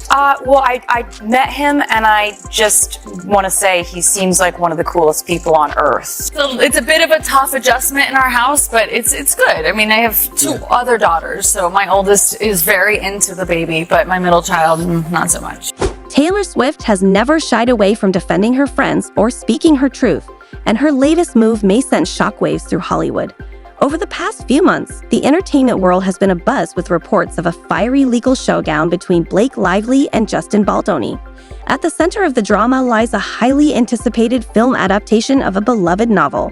Well, I met him, and I just want to say he seems like one of the coolest people on earth. So it's a bit of a tough adjustment in our house, but it's good. I mean, I have two other daughters, so my oldest is very into the baby, but my middle child, not so much. Taylor Swift has never shied away from defending her friends or speaking her truth, and her latest move may send shockwaves through Hollywood. Over the past few months, the entertainment world has been abuzz with reports of a fiery legal showdown between Blake Lively and Justin Baldoni. At the center of the drama lies a highly anticipated film adaptation of a beloved novel.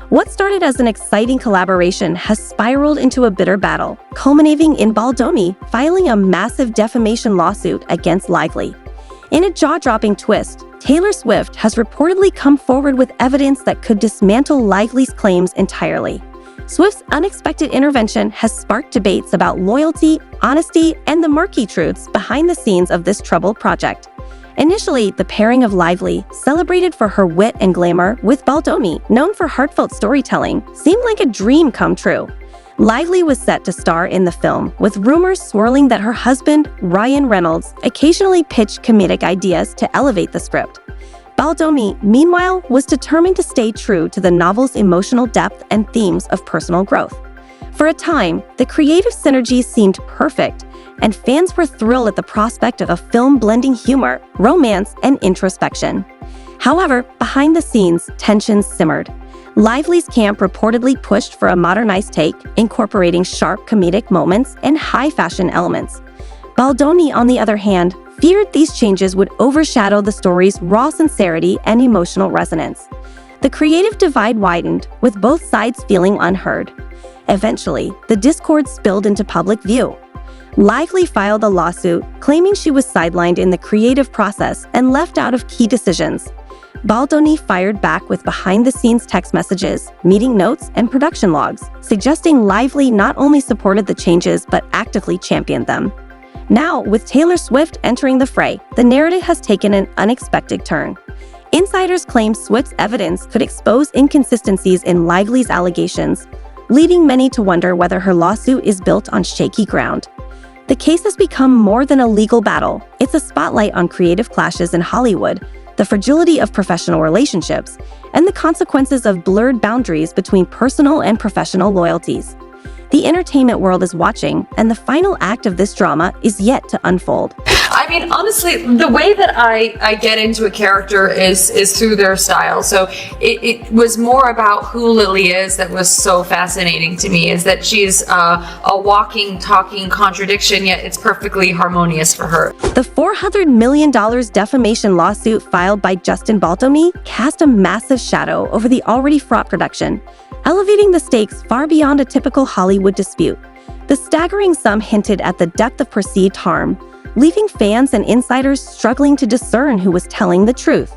What started as an exciting collaboration has spiraled into a bitter battle, culminating in Baldoni filing a massive defamation lawsuit against Lively. In a jaw-dropping twist, Taylor Swift has reportedly come forward with evidence that could dismantle Lively's claims entirely. Swift's unexpected intervention has sparked debates about loyalty, honesty, and the murky truths behind the scenes of this troubled project. Initially, the pairing of Lively, celebrated for her wit and glamour, with Baldoni, known for heartfelt storytelling, seemed like a dream come true. Lively was set to star in the film, with rumors swirling that her husband, Ryan Reynolds, occasionally pitched comedic ideas to elevate the script. Baldoni, meanwhile, was determined to stay true to the novel's emotional depth and themes of personal growth. For a time, the creative synergy seemed perfect, and fans were thrilled at the prospect of a film blending humor, romance, and introspection. However, behind the scenes, tensions simmered. Lively's camp reportedly pushed for a modernized take, incorporating sharp comedic moments and high-fashion elements. Baldoni, on the other hand, feared these changes would overshadow the story's raw sincerity and emotional resonance. The creative divide widened, with both sides feeling unheard. Eventually, the discord spilled into public view. Lively filed a lawsuit, claiming she was sidelined in the creative process and left out of key decisions. Baldoni fired back with behind-the-scenes text messages, meeting notes, and production logs, suggesting Lively not only supported the changes but actively championed them. Now, with Taylor Swift entering the fray, the narrative has taken an unexpected turn. Insiders claim Swift's evidence could expose inconsistencies in Lively's allegations, leading many to wonder whether her lawsuit is built on shaky ground. The case has become more than a legal battle. It's a spotlight on creative clashes in Hollywood, the fragility of professional relationships, and the consequences of blurred boundaries between personal and professional loyalties. The entertainment world is watching, and the final act of this drama is yet to unfold. I mean, honestly, the way that I get into a character is through their style. So it was more about who Lily is that was so fascinating to me, is that she's a walking, talking contradiction, yet it's perfectly harmonious for her. The $400 million defamation lawsuit filed by Justin Baldoni cast a massive shadow over the already fraught production, elevating the stakes far beyond a typical Hollywood dispute. The staggering sum hinted at the depth of perceived harm, leaving fans and insiders struggling to discern who was telling the truth.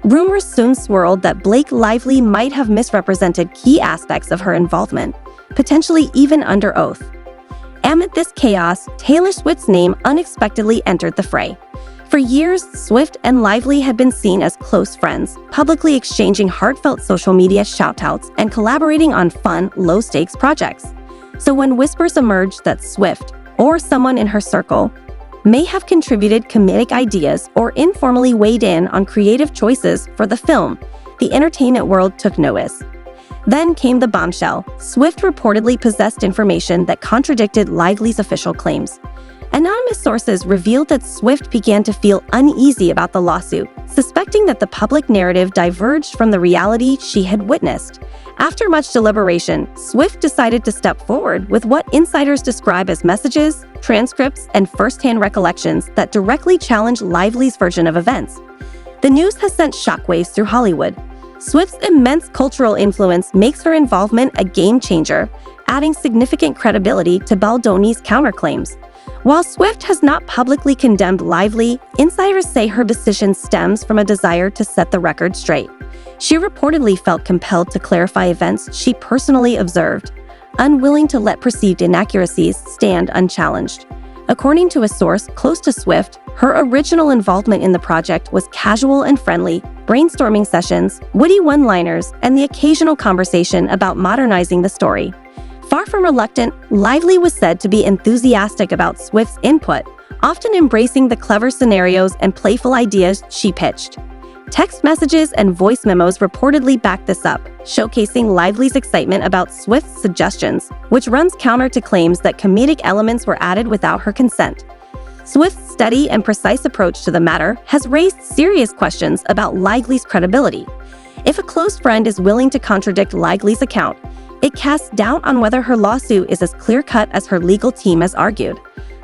Rumors soon swirled that Blake Lively might have misrepresented key aspects of her involvement, potentially even under oath. Amid this chaos, Taylor Swift's name unexpectedly entered the fray. For years, Swift and Lively had been seen as close friends, publicly exchanging heartfelt social media shout-outs and collaborating on fun, low-stakes projects. So when whispers emerged that Swift, or someone in her circle, may have contributed comedic ideas or informally weighed in on creative choices for the film, the entertainment world took notice. Then came the bombshell. Swift reportedly possessed information that contradicted Lively's official claims. Anonymous sources revealed that Swift began to feel uneasy about the lawsuit, suspecting that the public narrative diverged from the reality she had witnessed. After much deliberation, Swift decided to step forward with what insiders describe as messages, transcripts, and first-hand recollections that directly challenge Lively's version of events. The news has sent shockwaves through Hollywood. Swift's immense cultural influence makes her involvement a game-changer, adding significant credibility to Baldoni's counterclaims. While Swift has not publicly condemned Lively, insiders say her decision stems from a desire to set the record straight. She reportedly felt compelled to clarify events she personally observed, unwilling to let perceived inaccuracies stand unchallenged. According to a source close to Swift, her original involvement in the project was casual and friendly, brainstorming sessions, witty one-liners, and the occasional conversation about modernizing the story. Far from reluctant, Lively was said to be enthusiastic about Swift's input, often embracing the clever scenarios and playful ideas she pitched. Text messages and voice memos reportedly backed this up, showcasing Lively's excitement about Swift's suggestions, which runs counter to claims that comedic elements were added without her consent. Swift's steady and precise approach to the matter has raised serious questions about Lively's credibility. If a close friend is willing to contradict Lively's account, it casts doubt on whether her lawsuit is as clear-cut as her legal team has argued.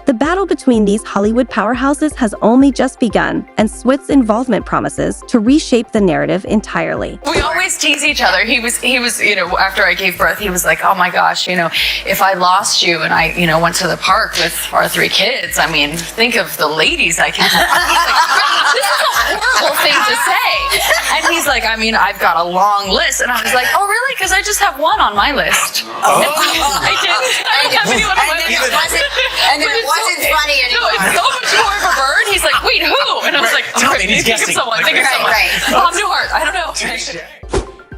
The battle between these Hollywood powerhouses has only just begun, and Swift's involvement promises to reshape the narrative entirely. We always tease each other. He was, after I gave birth, he was like, oh my gosh, if I lost you and I, went to the park with our 3 kids, I mean, think of the ladies I can have. This is a horrible thing to say. And he's like, I've got a long list. And I was like, oh really? Because I just have one on my list. I don't have anyone on my list. And it wasn't funny anymore. No, it's so much more of a bird. He's like, wait, who? And I was like, think of someone. Think of someone. Tom Newhart. I don't know.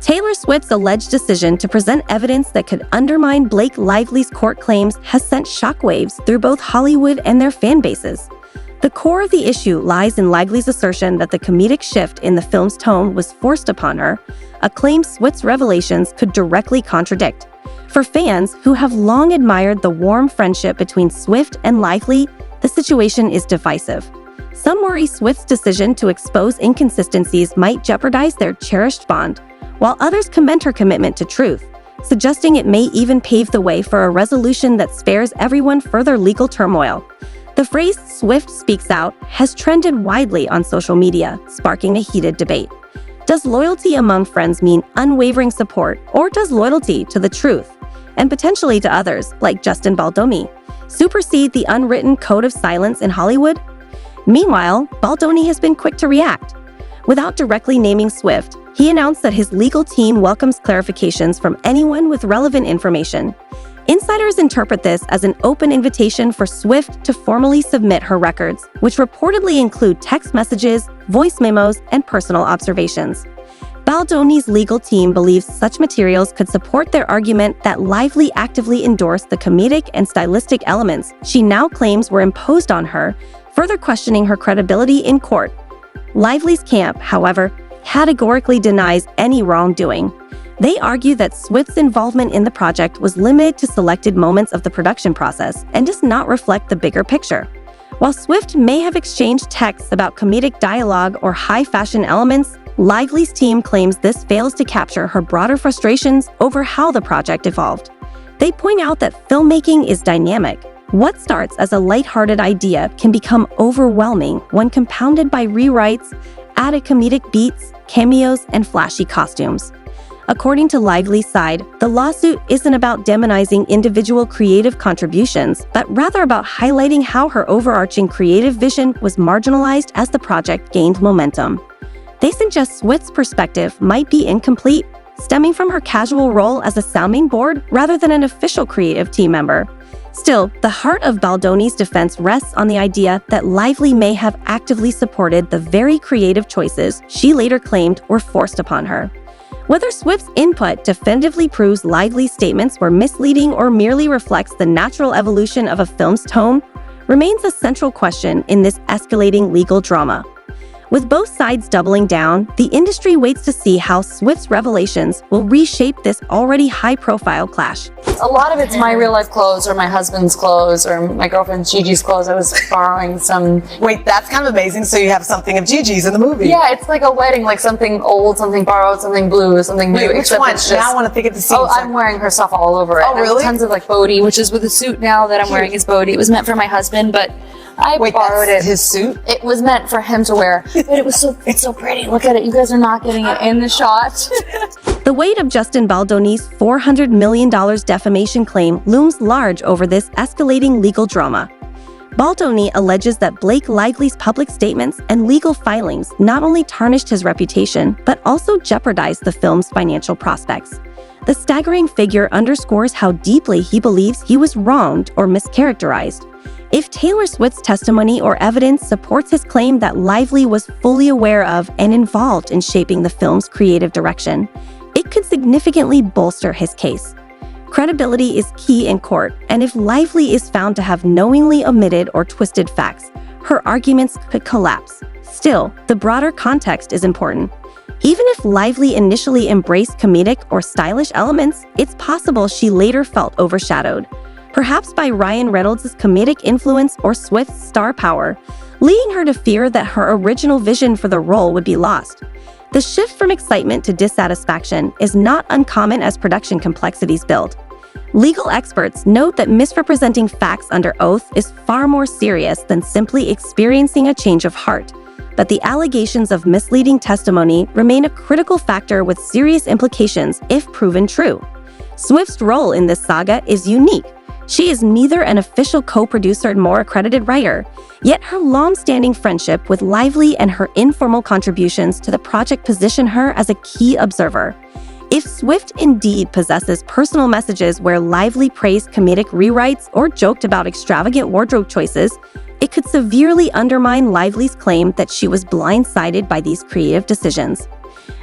Taylor Swift's alleged decision to present evidence that could undermine Blake Lively's court claims has sent shockwaves through both Hollywood and their fan bases. The core of the issue lies in Lively's assertion that the comedic shift in the film's tone was forced upon her, a claim Swift's revelations could directly contradict. For fans who have long admired the warm friendship between Swift and Lively, the situation is divisive. Some worry Swift's decision to expose inconsistencies might jeopardize their cherished bond, while others commend her commitment to truth, suggesting it may even pave the way for a resolution that spares everyone further legal turmoil. The phrase "Swift speaks out" has trended widely on social media, sparking a heated debate. Does loyalty among friends mean unwavering support, or does loyalty to the truth, and potentially to others, like Justin Baldoni, supersede the unwritten code of silence in Hollywood? Meanwhile, Baldoni has been quick to react. Without directly naming Swift, he announced that his legal team welcomes clarifications from anyone with relevant information. Insiders interpret this as an open invitation for Swift to formally submit her records, which reportedly include text messages, voice memos, and personal observations. Baldoni's legal team believes such materials could support their argument that Lively actively endorsed the comedic and stylistic elements she now claims were imposed on her, further questioning her credibility in court. Lively's camp, however, categorically denies any wrongdoing. They argue that Swift's involvement in the project was limited to selected moments of the production process and does not reflect the bigger picture. While Swift may have exchanged texts about comedic dialogue or high-fashion elements, Lively's team claims this fails to capture her broader frustrations over how the project evolved. They point out that filmmaking is dynamic. What starts as a lighthearted idea can become overwhelming when compounded by rewrites, added comedic beats, cameos, and flashy costumes. According to Lively's side, the lawsuit isn't about demonizing individual creative contributions, but rather about highlighting how her overarching creative vision was marginalized as the project gained momentum. They suggest Swift's perspective might be incomplete, stemming from her casual role as a sounding board rather than an official creative team member. Still, the heart of Baldoni's defense rests on the idea that Lively may have actively supported the very creative choices she later claimed were forced upon her. Whether Swift's input definitively proves Lively's statements were misleading or merely reflects the natural evolution of a film's tone remains a central question in this escalating legal drama. With both sides doubling down, the industry waits to see how Swift's revelations will reshape this already high-profile clash. A lot of it's my real-life clothes or my husband's clothes or my girlfriend Gigi's clothes. I was borrowing some... Wait, that's kind of amazing. So you have something of Gigi's in the movie. Yeah, it's like a wedding, like something old, something borrowed, something blue, something new. Wait, which one? Now I want to think of the scene. Oh, I'm wearing her stuff all over it. Oh, really? Tons of like Bodhi, which is with the suit now that I'm wearing is Bodhi. It was meant for my husband, but I borrowed it. His suit? It was meant for him to wear, but it's so pretty. Look at it. You guys are not getting it in the shot. The weight of Justin Baldoni's $400 million defamation claim looms large over this escalating legal drama. Baldoni alleges that Blake Lively's public statements and legal filings not only tarnished his reputation, but also jeopardized the film's financial prospects. The staggering figure underscores how deeply he believes he was wronged or mischaracterized. If Taylor Swift's testimony or evidence supports his claim that Lively was fully aware of and involved in shaping the film's creative direction, it could significantly bolster his case. Credibility is key in court, and if Lively is found to have knowingly omitted or twisted facts, her arguments could collapse. Still, the broader context is important. Even if Lively initially embraced comedic or stylish elements, it's possible she later felt overshadowed, perhaps by Ryan Reynolds' comedic influence or Swift's star power, leading her to fear that her original vision for the role would be lost. The shift from excitement to dissatisfaction is not uncommon as production complexities build. Legal experts note that misrepresenting facts under oath is far more serious than simply experiencing a change of heart. But the allegations of misleading testimony remain a critical factor with serious implications if proven true. Swift's role in this saga is unique. She is neither an official co-producer nor accredited writer, yet her long-standing friendship with Lively and her informal contributions to the project position her as a key observer. If Swift indeed possesses personal messages where Lively praised comedic rewrites or joked about extravagant wardrobe choices, it could severely undermine Lively's claim that she was blindsided by these creative decisions.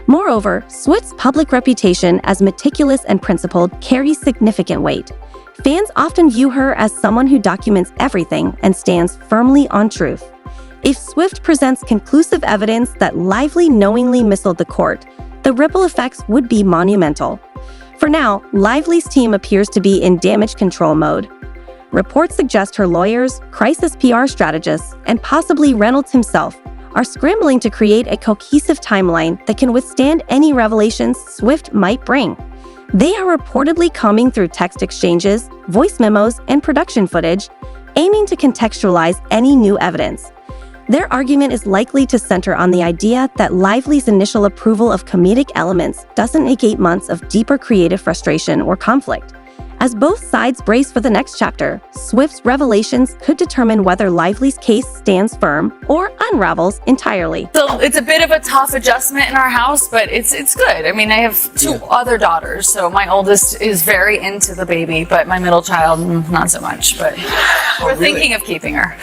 Moreover, Swift's public reputation as meticulous and principled carries significant weight. Fans often view her as someone who documents everything and stands firmly on truth. If Swift presents conclusive evidence that Lively knowingly misled the court, the ripple effects would be monumental. For now, Lively's team appears to be in damage control mode. Reports suggest her lawyers, crisis PR strategists, and possibly Reynolds himself are scrambling to create a cohesive timeline that can withstand any revelations Swift might bring. They are reportedly combing through text exchanges, voice memos, and production footage, aiming to contextualize any new evidence. Their argument is likely to center on the idea that Lively's initial approval of comedic elements doesn't negate months of deeper creative frustration or conflict. As both sides brace for the next chapter, Swift's revelations could determine whether Lively's case stands firm or unravels entirely. So it's a bit of a tough adjustment in our house, but it's good. I mean, I have two other daughters, so my oldest is very into the baby, but my middle child, not so much. But we're thinking of keeping her.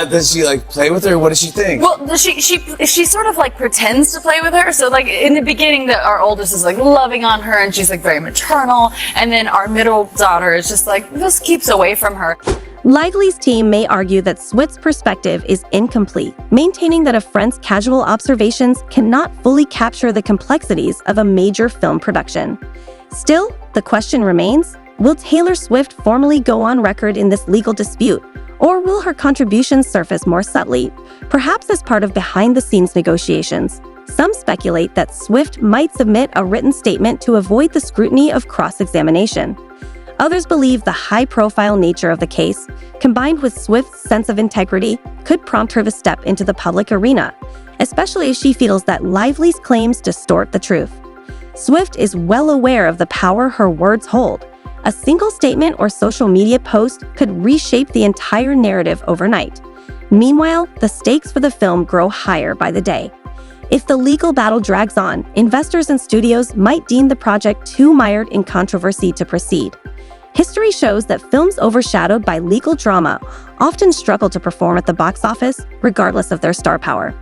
Does she like play with her? What does she think? Well, she sort of like pretends to play with her. So like in the beginning, our oldest is like loving on her, and she's like very maternal. And then our middle daughter is just keeps away from her. Lively's team may argue that Swift's perspective is incomplete, maintaining that a friend's casual observations cannot fully capture the complexities of a major film production. Still, the question remains, will Taylor Swift formally go on record in this legal dispute, or will her contributions surface more subtly, perhaps as part of behind-the-scenes negotiations? Some speculate that Swift might submit a written statement to avoid the scrutiny of cross-examination. Others believe the high-profile nature of the case, combined with Swift's sense of integrity, could prompt her to step into the public arena, especially as she feels that Lively's claims distort the truth. Swift is well aware of the power her words hold. A single statement or social media post could reshape the entire narrative overnight. Meanwhile, the stakes for the film grow higher by the day. If the legal battle drags on, investors and studios might deem the project too mired in controversy to proceed. History shows that films overshadowed by legal drama often struggle to perform at the box office, regardless of their star power.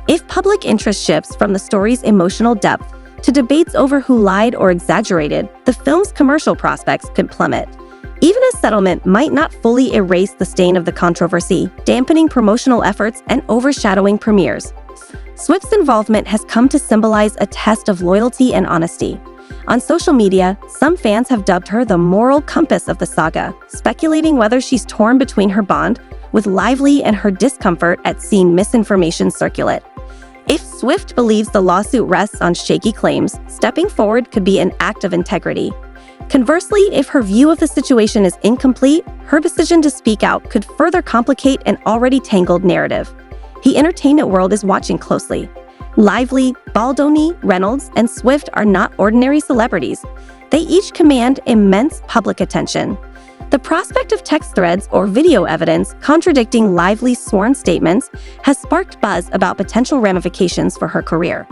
If public interest shifts from the story's emotional depth to debates over who lied or exaggerated, the film's commercial prospects could plummet. Even a settlement might not fully erase the stain of the controversy, dampening promotional efforts and overshadowing premieres. Swift's involvement has come to symbolize a test of loyalty and honesty. On social media, some fans have dubbed her the moral compass of the saga, speculating whether she's torn between her bond with Lively and her discomfort at seeing misinformation circulate. If Swift believes the lawsuit rests on shaky claims, stepping forward could be an act of integrity. Conversely, if her view of the situation is incomplete, her decision to speak out could further complicate an already tangled narrative. The entertainment world is watching closely. Lively, Baldoni, Reynolds, and Swift are not ordinary celebrities. They each command immense public attention. The prospect of text threads or video evidence contradicting Lively's sworn statements has sparked buzz about potential ramifications for her career.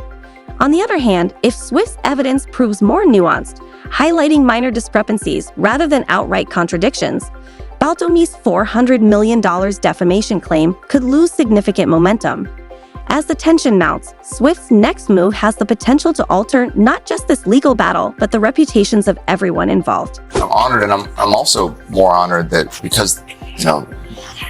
On the other hand, if Swift's evidence proves more nuanced, highlighting minor discrepancies rather than outright contradictions, Baldoni's $400 million defamation claim could lose significant momentum. As the tension mounts, Swift's next move has the potential to alter not just this legal battle, but the reputations of everyone involved. I'm honored, and I'm also more honored that because,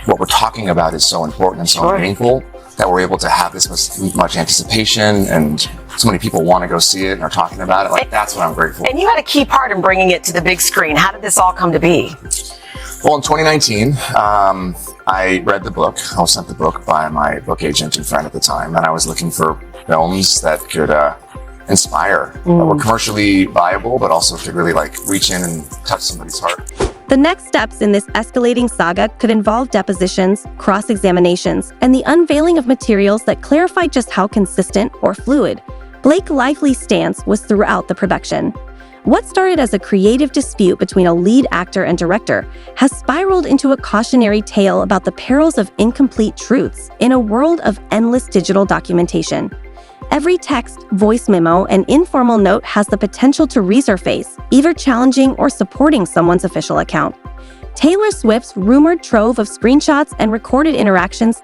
what we're talking about is so important and so meaningful, that we're able to have this much anticipation, and so many people want to go see it and are talking about it. Like, that's what I'm grateful for. And you had a key part in bringing it to the big screen. How did this all come to be? Well, in 2019, I read the book. I was sent the book by my book agent and friend at the time, and I was looking for films that could inspire, that were commercially viable, but also could really reach in and touch somebody's heart. The next steps in this escalating saga could involve depositions, cross-examinations, and the unveiling of materials that clarify just how consistent or fluid Blake Lively's stance was throughout the production. What started as a creative dispute between a lead actor and director has spiraled into a cautionary tale about the perils of incomplete truths in a world of endless digital documentation. Every text, voice memo, and informal note has the potential to resurface, either challenging or supporting someone's official account. Taylor Swift's rumored trove of screenshots and recorded interactions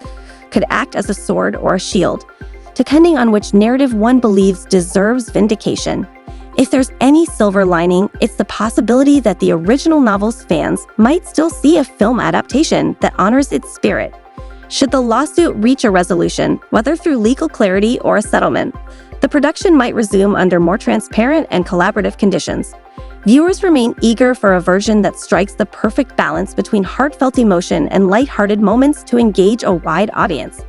could act as a sword or a shield, depending on which narrative one believes deserves vindication. If there's any silver lining, it's the possibility that the original novel's fans might still see a film adaptation that honors its spirit. Should the lawsuit reach a resolution, whether through legal clarity or a settlement, the production might resume under more transparent and collaborative conditions. Viewers remain eager for a version that strikes the perfect balance between heartfelt emotion and lighthearted moments to engage a wide audience.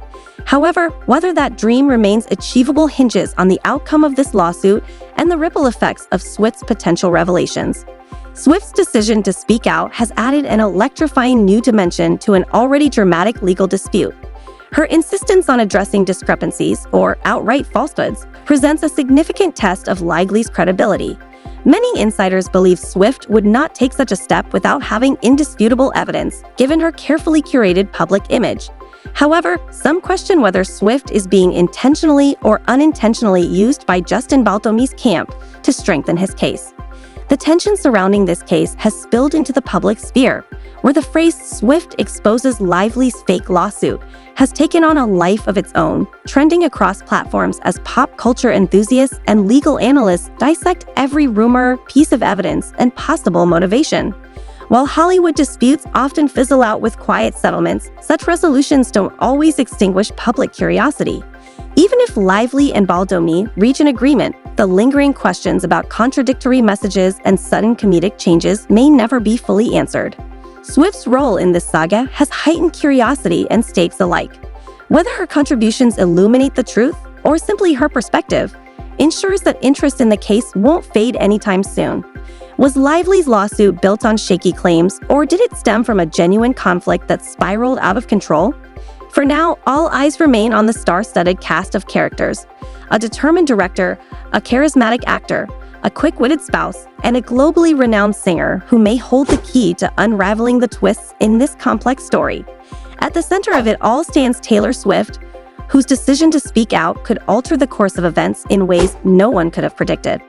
However, whether that dream remains achievable hinges on the outcome of this lawsuit and the ripple effects of Swift's potential revelations. Swift's decision to speak out has added an electrifying new dimension to an already dramatic legal dispute. Her insistence on addressing discrepancies, or outright falsehoods, presents a significant test of Lively's credibility. Many insiders believe Swift would not take such a step without having indisputable evidence, given her carefully curated public image. However, some question whether Swift is being intentionally or unintentionally used by Justin Baldomi's camp to strengthen his case. The tension surrounding this case has spilled into the public sphere, where the phrase "Swift exposes Lively's fake lawsuit" has taken on a life of its own, trending across platforms as pop culture enthusiasts and legal analysts dissect every rumor, piece of evidence, and possible motivation. While Hollywood disputes often fizzle out with quiet settlements, such resolutions don't always extinguish public curiosity. Even if Lively and Baldomi reach an agreement, the lingering questions about contradictory messages and sudden comedic changes may never be fully answered. Swift's role in this saga has heightened curiosity and stakes alike. Whether her contributions illuminate the truth or simply her perspective, ensures that interest in the case won't fade anytime soon. Was Lively's lawsuit built on shaky claims, or did it stem from a genuine conflict that spiraled out of control? For now, all eyes remain on the star-studded cast of characters: a determined director, a charismatic actor, a quick-witted spouse, and a globally renowned singer who may hold the key to unraveling the twists in this complex story. At the center of it all stands Taylor Swift, whose decision to speak out could alter the course of events in ways no one could have predicted.